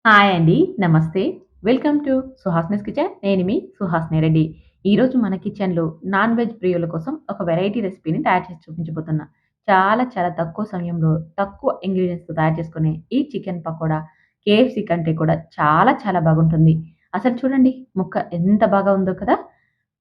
Hi అండి. నమస్తే. Welcome to Suhasini's kitchen. నేను మీ సుహాసిని రెడ్డి. ఈరోజు మన కిచెన్‌లో నాన్ వెజ్ ప్రియుల కోసం ఒక వెరైటీ రెసిపీని తయారు చేసి చూపించబోతున్నా. చాలా చాలా తక్కువ సమయంలో, తక్కువ ఇంగ్రీడియెంట్స్‌తో తయారు చేసుకునే ఈ చికెన్ పకోడా కేఎఫ్‌సీ కంటే కూడా చాలా చాలా బాగుంటుంది. అసలు చూడండి ముక్క ఎంత బాగా ఉందో కదా!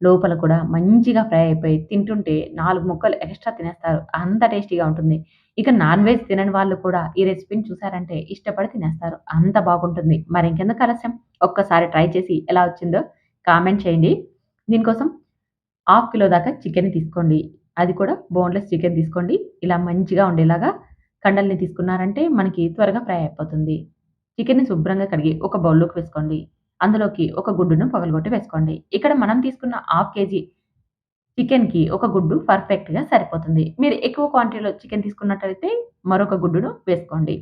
లోపల కూడా మంచిగా ఫ్రై అయిపోయి తింటుంటే 4 ముక్కలు ఎక్స్‌ట్రా తినేస్తారు. అంత టేస్టీగా ఉంటుంది. ఇక నాన్ వెజ్ తినని వాళ్ళు కూడా ఈ రెసిపీని చూసారంటే ఇష్టపడి తినేస్తారు. అంత బాగుంటుంది. మరింకెందుకు ఆలస్యం ఒక్కసారి ట్రై చేసి ఎలా వచ్చిందో కామెంట్ చేయండి. దీనికోసం హాఫ్ కిలో దాకా చికెన్‌ని తీసుకోండి. అది కూడా బోన్‌లెస్ చికెన్ తీసుకోండి. ఇలా మంచిగా ఉండేలాగా కండల్ని తీసుకున్నారంటే మనకి త్వరగా ఫ్రై అయిపోతుంది. చికెన్‌ని శుభ్రంగా కడిగి ఒక బౌల్‌లోకి వేసుకోండి. అందులోకి ఒక గుడ్డును పగలగొట్టి వేసుకోండి. ఇక్కడ మనం తీసుకున్న హాఫ్ కేజీ చికెన్‌కి ఒక గుడ్డు పర్ఫెక్ట్‌గా సరిపోతుంది. మీరు ఎక్కువ క్వాంటిటీలో చికెన్ తీసుకున్నట్టయితే మరొక గుడ్డును వేసుకోండి.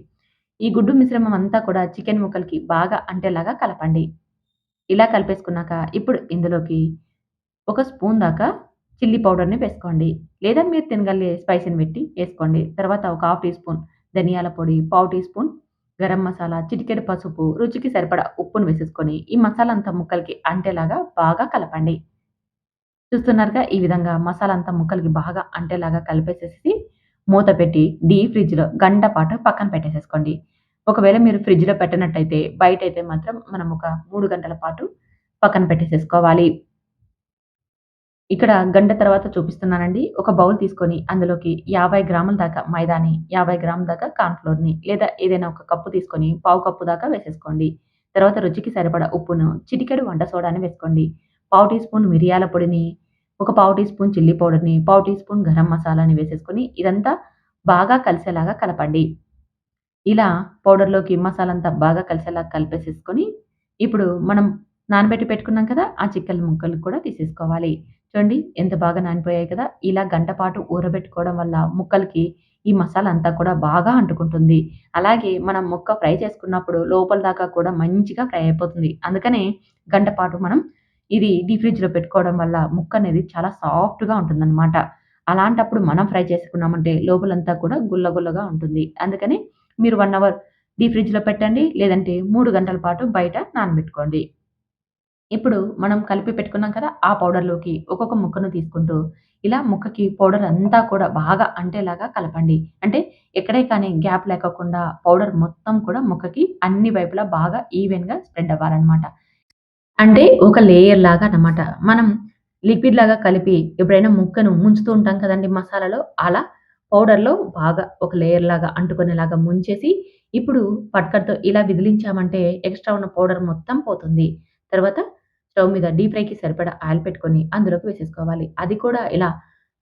ఈ గుడ్డు మిశ్రమం అంతా కూడా చికెన్ ముక్కలకి బాగా అంటేలాగా కలపండి. ఇలా కలిపేసుకున్నాక ఇప్పుడు ఇందులోకి ఒక స్పూన్ దాకా చిల్లీ పౌడర్‌ని వేసుకోండి. లేదా మీరు తినగలిగే స్పైసీని బట్టి ఏసుకోండి. తర్వాత ఒక హాఫ్ టీ స్పూన్ ధనియాల పొడి, పావు టీ స్పూన్ గరం మసాలా, చిటికెడు పసుపు, రుచికి సరిపడా ఉప్పును వేసేసుకొని ఈ మసాలా అంతా ముక్కలకి అంటేలాగా బాగా కలపండి. చూస్తున్నారుగా ఈ విధంగా మసాలా అంతా ముక్కలకి బాగా అంటేలాగా కలిపేసేసి మూత పెట్టి డీప్ ఫ్రిడ్జ్‌లో గంట పాటు పక్కన పెట్టేసేసుకోండి. ఒకవేళ మీరు ఫ్రిడ్జ్‌లో పెట్టనట్టయితే బయటైతే మాత్రం మనం ఒక 3 గంటల పాటు పక్కన పెట్టేసేసుకోవాలి. ఇక్కడ గంట తర్వాత చూపిస్తున్నానండి. ఒక బౌల్ తీసుకొని అందులోకి 50 గ్రాముల దాకా మైదాని, 50 గ్రాముల దాకా కార్న్ ఫ్లోర్‌ని లేదా ఏదైనా ఒక కప్పు తీసుకొని పావు కప్పు దాకా వేసేసుకోండి. తర్వాత రుచికి సరిపడా ఉప్పును, చిటికెడు వంట సోడాని వేసుకోండి. పావు టీ స్పూన్ మిరియాల పొడిని, ఒక పావు టీ స్పూన్ చిల్లీ పౌడర్‌ని, పావు టీ స్పూన్ గరం మసాలాని వేసేసుకొని ఇదంతా బాగా కలిసేలాగా కలపండి. ఇలా పౌడర్‌లోకి మసాలంతా బాగా కలిసేలాగా కలిపేసేసుకొని, ఇప్పుడు మనం నానబెట్టి పెట్టుకున్నాం కదా! ఆ చికెన్ ముక్కలు కూడా తీసేసుకోవాలి. చూడండి ఎంత బాగా నానిపోయాయి కదా! ఇలా గంట పాటు ఊరబెట్టుకోవడం వల్ల ముక్కలకి ఈ మసాలా అంతా కూడా బాగా అంటుకుంటుంది. అలాగే మనం ముక్క ఫ్రై చేసుకున్నప్పుడు లోపల దాకా కూడా మంచిగా ఫ్రై అయిపోతుంది. అందుకనే గంట పాటు మనం ఇది డీప్ ఫ్రిడ్జ్‌లో పెట్టుకోవడం వల్ల ముక్క అనేది చాలా సాఫ్ట్‌గా ఉంటుందనమాట. అలాంటప్పుడు మనం ఫ్రై చేసుకున్నామంటే లోపలంతా కూడా గుల్ల గుల్లగా ఉంటుంది. అందుకని మీరు 1 అవర్ డీప్ ఫ్రిడ్జ్‌లో పెట్టండి. లేదంటే 3 గంటల పాటు బయట నానబెట్టుకోండి. ఇప్పుడు మనం కలిపి పెట్టుకున్నాం కదా! ఆ పౌడర్‌లోకి ఒక్కొక్క ముక్కను తీసుకుంటూ, ఇలా ముక్కకి పౌడర్ అంతా కూడా బాగా అంటేలాగా కలపండి. అంటే ఎక్కడే కానీ గ్యాప్ లేకోకుండా పౌడర్ మొత్తం కూడా ముక్కకి అన్ని వైపులా బాగా ఈవెన్‌గా స్ప్రెడ్ అవ్వాలనమాట. అంటే ఒక లేయర్ లాగా అన్నమాట. మనం లిక్విడ్ లాగా కలిపి ఎప్పుడైనా ముక్కను ముంచుతూ ఉంటాం కదండీ మసాలాలో, అలా పౌడర్‌లో బాగా ఒక లేయర్ లాగా అంటుకునేలాగా ముంచేసి, ఇప్పుడు పటకరతో ఇలా విదిలించామంటే ఎక్స్‌ట్రా ఉన్న పౌడర్ మొత్తం పోతుంది. తర్వాత స్టవ్ మీద డీప్ ఫ్రైకి సరిపడా ఆయిల్ పెట్టుకొని అందులోకి వేసేసుకోవాలి. అది కూడా ఇలా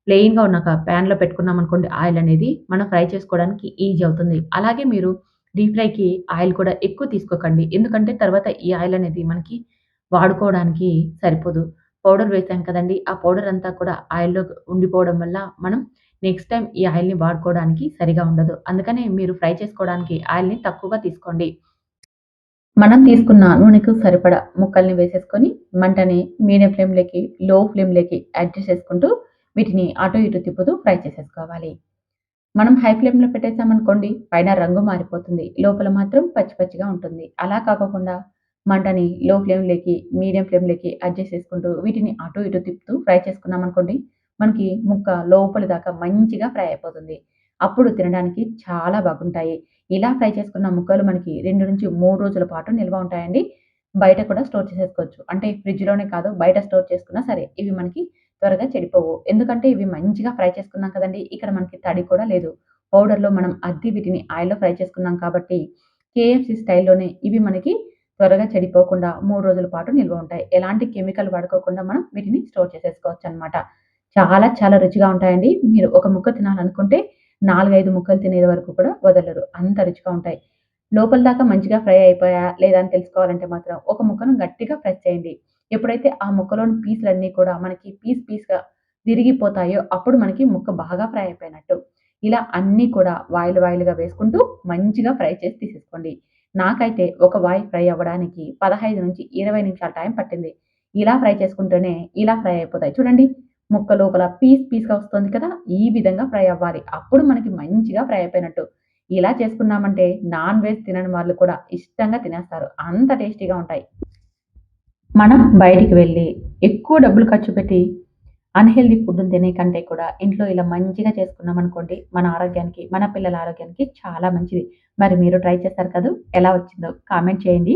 ప్లెయిన్‌గా ఉన్న ఒక పాన్‌లో పెట్టుకున్నామనుకోండి ఆయిల్ అనేది, మనం ఫ్రై చేసుకోవడానికి ఈజీ అవుతుంది. అలాగే మీరు డీప్ ఫ్రైకి ఆయిల్ కూడా ఎక్కువ తీసుకోకండి. ఎందుకంటే తర్వాత ఈ ఆయిల్ అనేది మనకి వాడుకోవడానికి సరిపోదు. పౌడర్ వేసాం కదండీ! ఆ పౌడర్ అంతా కూడా ఆయిల్‌లో ఉండిపోవడం వల్ల మనం నెక్స్ట్ టైమ్ ఈ ఆయిల్‌ని వాడుకోవడానికి సరిగా ఉండదు. అందుకనే మీరు ఫ్రై చేసుకోవడానికి ఆయిల్‌ని తక్కువగా తీసుకోండి. మనం తీసుకున్న నూనెకు సరిపడా ముక్కల్ని వేసేసుకొని మంటని మీడియం ఫ్లేమ్‌లోకి, లో ఫ్లేమ్‌లోకి అడ్జస్ట్ చేసుకుంటూ వీటిని అటు ఇటు తిప్పుతూ ఫ్రై చేసేసుకోవాలి. మనం హై ఫ్లేమ్‌లో పెట్టేసామనుకోండి పైన రంగు మారిపోతుంది. లోపల మాత్రం పచ్చి పచ్చిగా ఉంటుంది. అలా కాకోకుండా మంటని లో ఫ్లేమ్‌లోకి, మీడియం ఫ్లేమ్‌లోకి అడ్జస్ట్ చేసుకుంటూ వీటిని అటు ఇటు తిప్పుతూ ఫ్రై చేసుకున్నామనుకోండి, మనకి ముక్క లోపలి దాకా మంచిగా ఫ్రై అయిపోతుంది. అప్పుడు తినడానికి చాలా బాగుంటాయి. ఇలా ఫ్రై చేసుకున్న ముక్కలు మనకి 2-3 రోజుల పాటు నిల్వ ఉంటాయండి. బయట కూడా స్టోర్ చేసేసుకోవచ్చు. అంటే ఫ్రిడ్జ్‌లోనే కాదు బయట స్టోర్ చేసుకున్నా సరే ఇవి మనకి త్వరగా చెడిపోవు. ఎందుకంటే ఇవి మంచిగా ఫ్రై చేసుకున్నాం కదండీ! ఇక్కడ మనకి తడి కూడా లేదు. పౌడర్‌లో మనం అద్ది వీటిని ఆయిల్‌లో ఫ్రై చేసుకున్నాం కాబట్టి కేఎఫ్‌సీ స్టైల్‌లోనే ఇవి మనకి త్వరగా చెడిపోకుండా 3 రోజుల పాటు నిల్వ ఉంటాయి. ఎలాంటి కెమికల్ వాడుకోకుండా మనం వీటిని స్టోర్ చేసేసుకోవచ్చనమాట. చాలా చాలా రుచిగా ఉంటాయండి. మీరు ఒక ముక్క తినాలనుకుంటే 4, 5 ముక్కలు తినేది వరకు కూడా వదలరు. అంత రుచిగా ఉంటాయి. లోపల దాకా మంచిగా ఫ్రై అయిపోయాయా లేదా అని తెలుసుకోవాలంటే మాత్రం ఒక ముక్కను గట్టిగా ప్రెస్ చేయండి. ఎప్పుడైతే ఆ ముక్కలోని పీసులన్నీ కూడా మనకి పీస్‌గా విరిగిపోతాయో అప్పుడు మనకి ముక్క బాగా ఫ్రై అయిపోయినట్టు. ఇలా అన్నీ కూడా వాయిలుగా వేసుకుంటూ మంచిగా ఫ్రై చేసి తీసేసుకోండి. నాకైతే ఒక వాయి ఫ్రై అవ్వడానికి 15-20 నిమిషాల టైం పట్టింది. ఇలా ఫ్రై చేసుకుంటూనే ఇలా ఫ్రై అయిపోతాయి. చూడండి ముక్క లోపల పీస్‌గా వస్తుంది కదా! ఈ విధంగా ఫ్రై అవ్వాలి. అప్పుడు మనకి మంచిగా ఫ్రై అయిపోయినట్టు. ఇలా చేసుకున్నామంటే నాన్ వెజ్ తినని వాళ్ళు కూడా ఇష్టంగా తినేస్తారు. అంత టేస్టీగా ఉంటాయి. మనం బయటికి వెళ్ళి ఎక్కువ డబ్బులు ఖర్చు పెట్టి అన్‌హెల్తీ ఫుడ్‌ని తినే కంటే కూడా ఇంట్లో ఇలా మంచిగా చేసుకున్నామనుకోండి, మన ఆరోగ్యానికి, మన పిల్లల ఆరోగ్యానికి చాలా మంచిది. మరి మీరు ట్రై చేస్తారు కదూ! ఎలా వచ్చిందో కామెంట్ చేయండి.